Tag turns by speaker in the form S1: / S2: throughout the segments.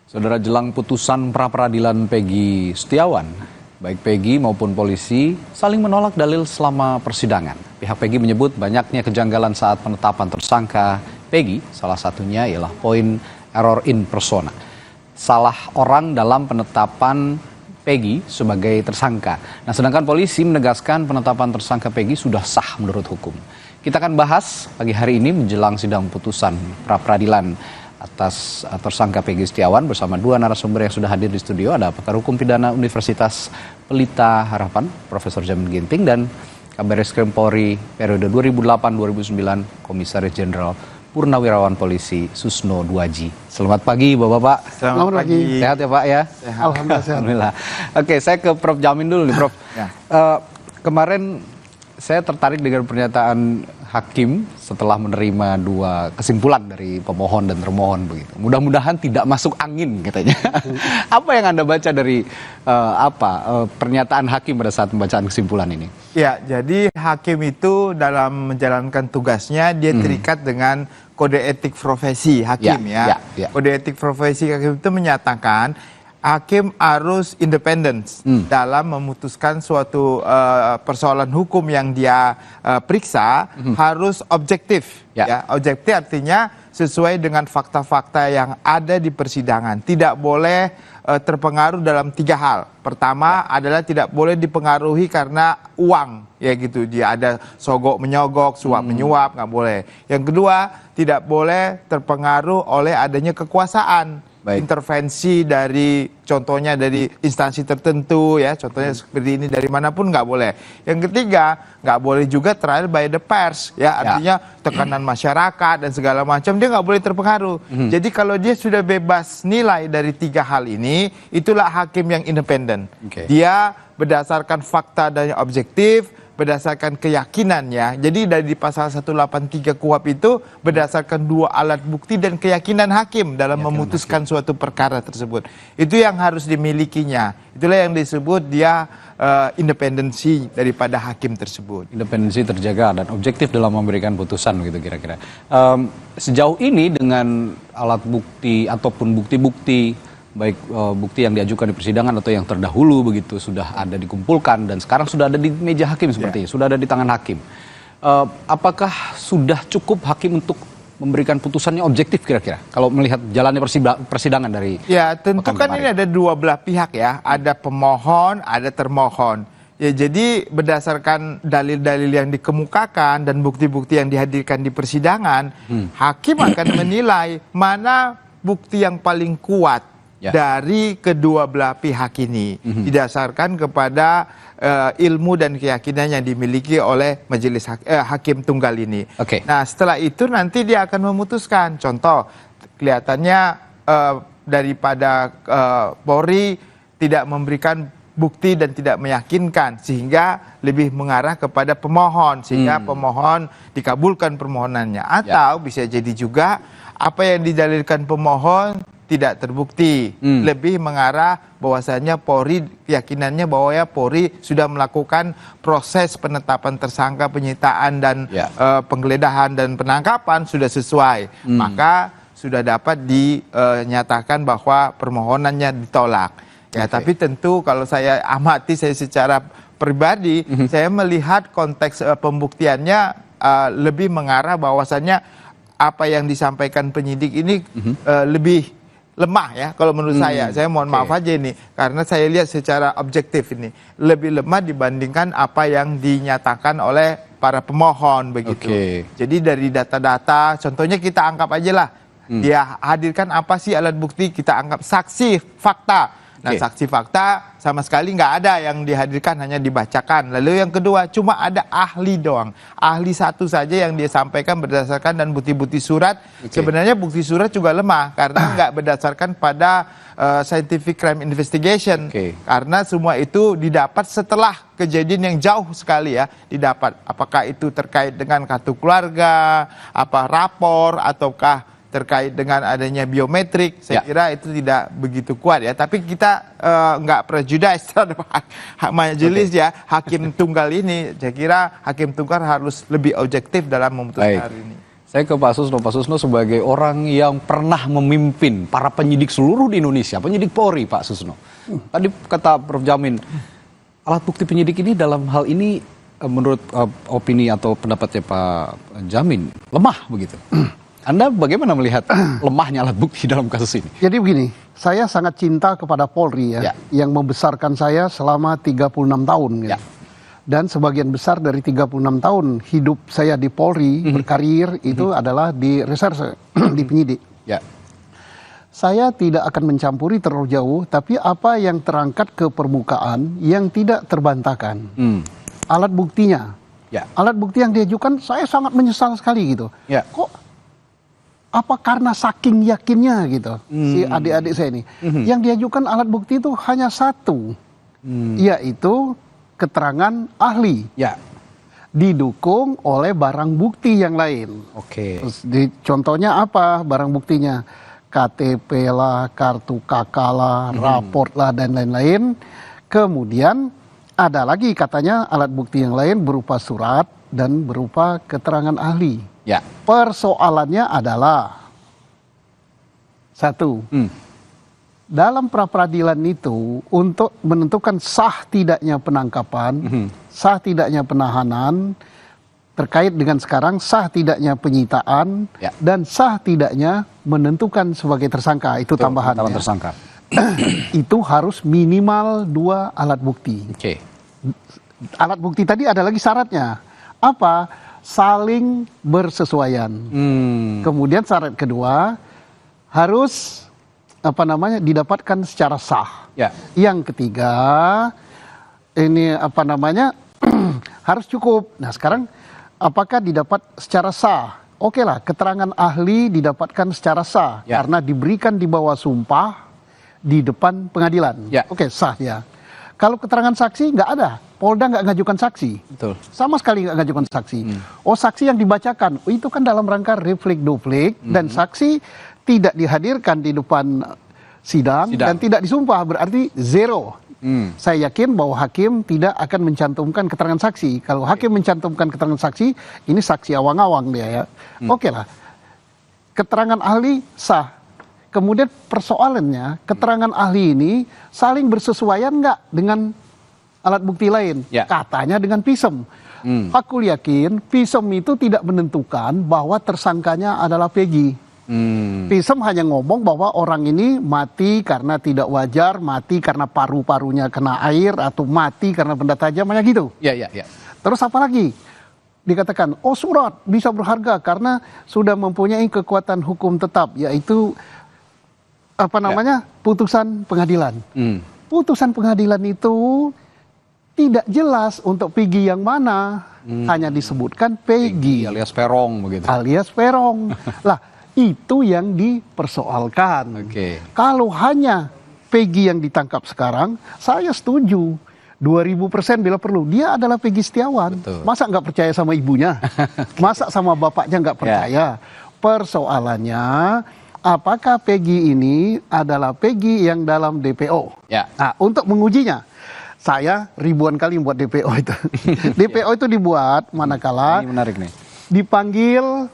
S1: Saudara, jelang putusan pra-peradilan Peggy Setiawan, baik Peggy maupun polisi saling menolak dalil selama persidangan. Pihak Peggy menyebut banyaknya kejanggalan saat penetapan tersangka Peggy, salah satunya ialah poin error in persona. Salah orang dalam penetapan Peggy sebagai tersangka. Nah, sedangkan polisi menegaskan penetapan tersangka Peggy sudah sah menurut hukum. Kita akan bahas pagi hari ini menjelang sidang putusan pra-peradilan atas tersangka Peggy Setiawan bersama dua narasumber yang sudah hadir di studio. Ada pakar hukum pidana Universitas Pelita Harapan, Profesor Jamin Ginting, dan Kabaris-Krim Polri periode 2008-2009, Komisaris Jenderal Purnawirawan Polisi Susno Duaji. Selamat pagi Bapak-Bapak.
S2: Selamat pagi.
S1: Sehat ya Pak ya?
S2: Sehat. Alhamdulillah.
S1: Oke, saya ke Prof Jamin dulu nih Prof. Ya. Kemarin saya tertarik dengan pernyataan hakim setelah menerima dua kesimpulan dari pemohon dan termohon begitu. Mudah-mudahan tidak masuk angin katanya. Apa yang Anda baca dari pernyataan hakim pada saat pembacaan kesimpulan ini?
S2: Ya, jadi hakim itu dalam menjalankan tugasnya dia terikat dengan kode etik profesi hakim ya. Kode etik profesi hakim itu menyatakan hakim harus independen dalam memutuskan suatu persoalan hukum yang dia periksa, harus objektif. Ya, objektif artinya sesuai dengan fakta-fakta yang ada di persidangan. Tidak boleh terpengaruh dalam tiga hal. Pertama adalah tidak boleh dipengaruhi karena uang, ya gitu. Dia ada sogok menyogok, suap menyuap, nggak boleh. Yang kedua, tidak boleh terpengaruh oleh adanya kekuasaan. Intervensi dari contohnya dari instansi tertentu ya, contohnya seperti ini dari manapun nggak boleh. Yang ketiga, nggak boleh juga trial by the pers ya, artinya tekanan masyarakat dan segala macam dia nggak boleh terpengaruh. Jadi kalau dia sudah bebas nilai dari tiga hal ini, itulah hakim yang independen. Dia berdasarkan fakta dan objektif, berdasarkan keyakinannya. Jadi dari pasal 183 KUHP itu berdasarkan dua alat bukti dan keyakinan hakim dalam memutuskan suatu perkara tersebut. Itu yang harus dimilikinya. Itulah yang disebut dia independensi daripada hakim tersebut.
S1: Independensi terjaga dan objektif dalam memberikan putusan gitu kira-kira. Sejauh ini dengan alat bukti ataupun bukti-bukti baik bukti yang diajukan di persidangan atau yang terdahulu begitu sudah ada dikumpulkan dan sekarang sudah ada di meja hakim seperti ini, sudah ada di tangan hakim. Apakah sudah cukup hakim untuk memberikan putusannya objektif kira-kira kalau melihat jalannya persidangan dari
S2: tentu kan ini ada dua belah pihak ya, ada pemohon, ada termohon. Ya, jadi berdasarkan dalil-dalil yang dikemukakan dan bukti-bukti yang dihadirkan di persidangan, hakim akan menilai mana bukti yang paling kuat dari kedua belah pihak ini didasarkan kepada ilmu dan keyakinan yang dimiliki oleh majelis hakim tunggal ini. Nah, setelah itu nanti dia akan memutuskan. Contoh, kelihatannya daripada Polri tidak memberikan bukti dan tidak meyakinkan sehingga lebih mengarah kepada pemohon sehingga pemohon dikabulkan permohonannya. Atau bisa jadi juga apa yang didalilkan pemohon tidak terbukti, lebih mengarah bahwasanya Polri keyakinannya bahwa ya Polri sudah melakukan proses penetapan tersangka, penyitaan dan penggeledahan dan penangkapan sudah sesuai, maka sudah dapat dinyatakan bahwa permohonannya ditolak. Ya, tapi tentu kalau saya amati, saya secara pribadi, saya melihat konteks pembuktiannya lebih mengarah bahwasannya apa yang disampaikan penyidik ini lebih lemah ya kalau menurut saya mohon maaf aja ini karena saya lihat secara objektif ini lebih lemah dibandingkan apa yang dinyatakan oleh para pemohon begitu. Jadi dari data-data contohnya kita anggap aja lah dia hadirkan apa sih alat bukti, kita anggap saksi fakta. Nah, saksi fakta sama sekali nggak ada yang dihadirkan, hanya dibacakan. Lalu yang kedua, cuma ada ahli doang. Ahli satu saja yang dia sampaikan berdasarkan dan bukti-bukti surat. Sebenarnya bukti surat juga lemah karena nggak berdasarkan pada scientific crime investigation. Karena semua itu didapat setelah kejadian yang jauh sekali ya didapat. Apakah itu terkait dengan kartu keluarga, apa rapor, ataukah terkait dengan adanya biometrik, saya kira itu tidak begitu kuat ya. Tapi kita nggak prejudice terhadap majelis ya, hakim tunggal ini. Saya kira hakim tunggal harus lebih objektif dalam memutuskan hari ini.
S1: Saya ke Pak Susno. Pak Susno sebagai orang yang pernah memimpin para penyidik seluruh di Indonesia, penyidik Polri, Pak Susno. Tadi kata Prof. Jamin, alat bukti penyidik ini dalam hal ini menurut opini atau pendapatnya Pak Jamin lemah begitu. Anda bagaimana melihat lemahnya alat bukti dalam kasus ini?
S3: Jadi begini, saya sangat cinta kepada Polri ya, yang membesarkan saya selama 36 tahun gitu.
S1: Ya.
S3: Dan sebagian besar dari 36 tahun hidup saya di Polri, berkarir itu adalah di reserse, di penyidik.
S1: Ya.
S3: Saya tidak akan mencampuri terlalu jauh, tapi apa yang terangkat ke permukaan yang tidak terbantahkan. Alat buktinya.
S1: Ya.
S3: Alat bukti yang diajukan saya sangat menyesal sekali gitu.
S1: Ya.
S3: Kok apa karena saking yakinnya gitu si adik-adik saya ini. Yang diajukan alat bukti itu hanya satu. Yaitu keterangan ahli.
S1: Ya.
S3: Didukung oleh barang bukti yang lain.
S1: Oke.
S3: Terus contohnya apa barang buktinya? KTP lah, kartu KK lah, raport lah, dan lain-lain. Kemudian ada lagi katanya alat bukti yang lain berupa surat dan berupa keterangan ahli.
S1: Ya.
S3: Persoalannya adalah satu, dalam pra-peradilan itu untuk menentukan sah tidaknya penangkapan, sah tidaknya penahanan, terkait dengan sekarang sah tidaknya penyitaan,
S1: Ya.
S3: dan sah tidaknya menentukan sebagai tersangka, itu tambahannya.
S1: Tersangka.
S3: Itu harus minimal 2 alat bukti.
S1: Oke.
S3: Alat bukti tadi ada lagi syaratnya. Apa? Saling bersesuaian. Kemudian syarat kedua harus didapatkan secara sah.
S1: Ya.
S3: Yang ketiga ini harus cukup. Nah sekarang apakah didapat secara sah? Oke lah, keterangan ahli didapatkan secara sah
S1: Ya.
S3: karena diberikan di bawah sumpah di depan pengadilan.
S1: Ya.
S3: Oke, sah ya. Kalau keterangan saksi nggak ada, Polda nggak ngajukan saksi.
S1: Betul.
S3: Sama sekali nggak ngajukan saksi. Oh, saksi yang dibacakan, itu kan dalam rangka reflik duplik dan saksi tidak dihadirkan di depan sidang dan tidak disumpah, berarti zero. Saya yakin bahwa hakim tidak akan mencantumkan keterangan saksi. Kalau hakim mencantumkan keterangan saksi, ini saksi awang-awang dia ya. Oke lah. Keterangan ahli sah. Kemudian persoalannya, keterangan ahli ini saling bersesuaian nggak dengan alat bukti lain?
S1: Ya.
S3: Katanya dengan visum. Aku yakin visum itu tidak menentukan bahwa tersangkanya adalah Peggy. Visum hanya ngomong bahwa orang ini mati karena tidak wajar, mati karena paru-parunya kena air, atau mati karena benda tajam, hanya gitu.
S1: Ya, ya, ya.
S3: Terus apa lagi? Dikatakan, oh surat bisa berharga karena sudah mempunyai kekuatan hukum tetap, yaitu putusan pengadilan. Putusan pengadilan itu tidak jelas untuk Peggy yang mana, hanya disebutkan Peggy
S1: Alias Perong begitu.
S3: alias Perong. Lah, itu yang dipersoalkan.
S1: Oke.
S3: Kalau hanya Peggy yang ditangkap sekarang, saya setuju. 2000% bila perlu. Dia adalah Peggy Setiawan.
S1: Betul.
S3: Masa nggak percaya sama ibunya? Masa sama bapaknya nggak percaya? Persoalannya, apakah Peggy ini adalah Peggy yang dalam DPO?
S1: Ya.
S3: Nah, untuk mengujinya, saya ribuan kali membuat DPO itu. DPO itu dibuat manakala
S1: Ini menarik nih.
S3: dipanggil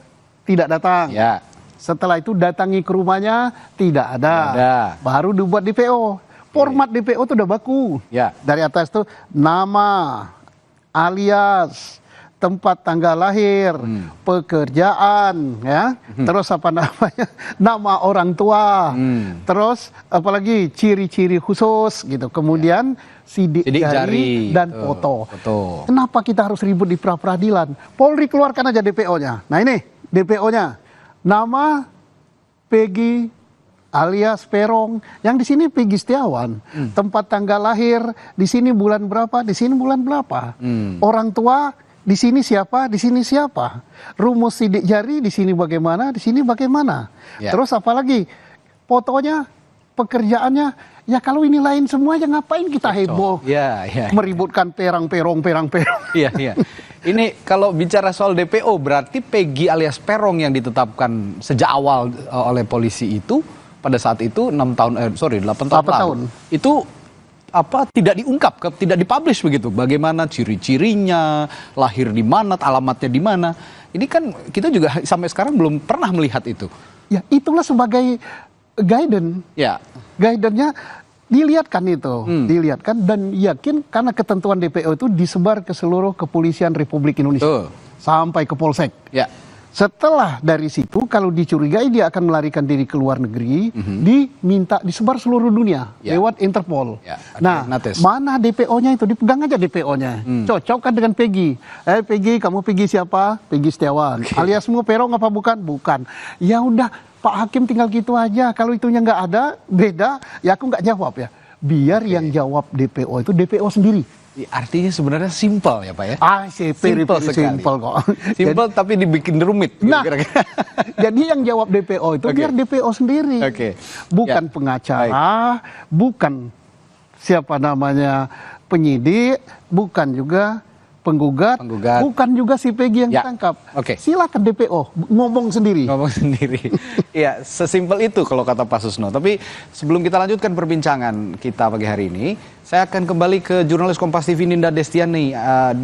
S3: tidak datang.
S1: Ya.
S3: Setelah itu datangi ke rumahnya tidak ada.
S1: Tidak ada.
S3: Baru dibuat DPO. Format DPO itu udah baku.
S1: Ya.
S3: Dari atas tuh nama, alias, tempat tanggal lahir, pekerjaan, ya. Terus nama orang tua. Terus apalagi ciri-ciri khusus gitu. Kemudian sidik jari dan foto. Kenapa kita harus ribut di pra-peradilan? Polri keluarkan aja DPO-nya. Nah ini DPO-nya. Nama Peggy alias Perong. Yang di sini Peggy Setiawan. Tempat tanggal lahir di sini bulan berapa, di sini bulan berapa. Orang tua di sini siapa, di sini siapa. Rumus sidik jari di sini bagaimana, di sini bagaimana.
S1: Ya.
S3: Terus apalagi fotonya, pekerjaannya. Ya kalau ini lain semuanya ngapain kita heboh
S1: Ya, ya.
S3: meributkan perang.
S1: Iya, iya. Ini kalau bicara soal DPO berarti Peggy alias Perong yang ditetapkan sejak awal oleh polisi itu pada saat itu 8 tahun lalu. Itu tidak diungkap, tidak dipublish begitu. Bagaimana ciri-cirinya, lahir di mana, alamatnya di mana. Ini kan kita juga sampai sekarang belum pernah melihat itu.
S3: Ya, itulah sebagai guidance.
S1: Ya.
S3: Guidance-nya dilihatkan itu, dilihatkan dan yakin karena ketentuan DPO itu disebar ke seluruh kepolisian Republik Indonesia sampai ke Polsek.
S1: Ya.
S3: Setelah dari situ kalau dicurigai dia akan melarikan diri ke luar negeri, diminta disebar seluruh dunia lewat Interpol.
S1: Ya,
S3: nah, mana DPO-nya itu dipegang aja DPO-nya. Cocokkan dengan Peggy. Peggy, kamu Peggy siapa? Peggy Setiawan. Aliasmu Peron apa bukan? Bukan. Ya udah, Pak Hakim tinggal gitu aja. Kalau itunya nggak ada, beda, ya aku nggak jawab ya. Biar yang jawab DPO itu DPO sendiri.
S1: Artinya sebenarnya simpel ya Pak ya?
S3: Simple kok.
S1: Simpel tapi dibikin rumit.
S3: Nah, jadi yang jawab DPO itu biar DPO sendiri. Bukan pengacara, bukan siapa namanya penyidik, bukan juga penggugat, bukan juga si Peggy yang ditangkap. Silakan DPO ngomong sendiri.
S1: Ya, sesimpel itu kalau kata Pak Susno. Tapi sebelum kita lanjutkan perbincangan kita pagi hari ini, saya akan kembali ke jurnalis Kompas TV Ninda Destiani.